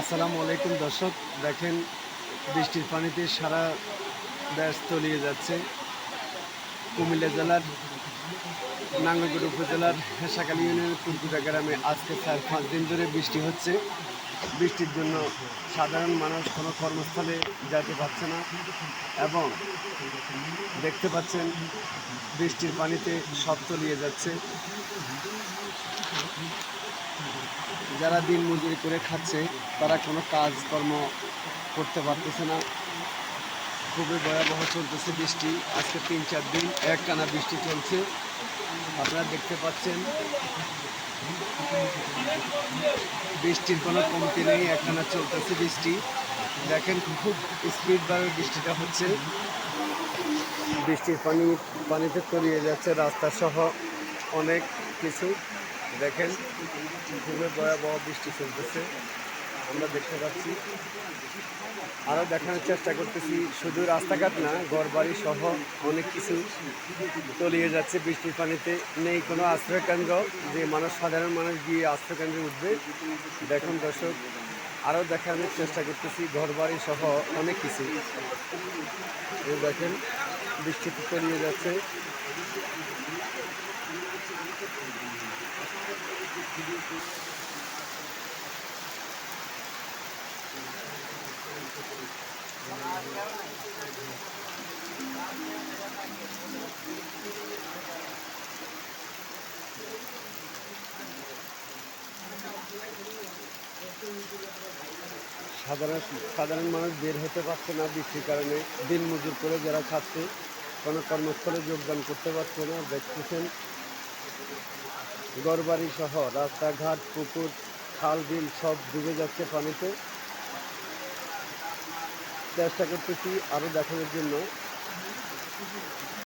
আসসালামু আলাইকুম দর্শক, দেখেন বৃষ্টির পানিতে সারা দেশ তলিয়ে যাচ্ছে। কুমিল্লা জেলার নাঙ্গলকোট উপজেলার হেসাখালী ইউনিয়নের তুলকুটা গ্রামে আজকে 4-5 দিন ধরে বৃষ্টি হচ্ছে। বৃষ্টির জন্য সাধারণ মানুষ কোনো কর্মস্থলে যেতে পারছে না এবং দেখতে পাচ্ছেন বৃষ্টির পানিতে সব তলিয়ে যাচ্ছে। যারা দিন মজুরি করে খাচ্ছে তারা কোনো কাজকর্ম করতে পারতেছে না। খুবই ভয়াবহ চলতেছে বৃষ্টি। আজকে 3-4 দিন একটানা বৃষ্টি চলছে। আপনারা দেখতে পাচ্ছেন বৃষ্টির কোনো কমতি নেই, একটানা চলতেছে বৃষ্টি। দেখেন খুব স্পিডভাবে বৃষ্টিটা হচ্ছে। বৃষ্টির পানিতে তলিয়ে যাচ্ছে রাস্তা সহ অনেক কিছু। দেখেন খুবই ভয়াবহ বৃষ্টি চলতেছে, আমরা দেখতে পাচ্ছি। আরও দেখানোর চেষ্টা করতেছি, শুধু রাস্তাঘাট না, ঘরবাড়ি সহ অনেক কিছু তলিয়ে যাচ্ছে বৃষ্টির পানিতে। নেই কোনো আশ্রয়কেন্দ্র যে সাধারণ মানুষ গিয়ে আশ্রয়কেন্দ্রে উঠবে। দেখুন দর্শক, আরও দেখানোর চেষ্টা করতেছি ঘরবাড়ি সহ অনেক কিছু। দেখেন বৃষ্টিতে তলিয়ে যাচ্ছে। সাধারণ মানুষ বের হতে পারছে না বৃষ্টির কারণে। দিন মজুর করে যারা খাচ্ছে কোনো কর্মস্থলে যোগদান করতে পারছে না। দেখতেছেন ঘরবাড়ি সহ রাস্তাঘাট, পুকুর, খাল, বিল সব ডুবে যাচ্ছে পানিতে। চেষ্টা করতেছি আরও দেখানোর জন্য।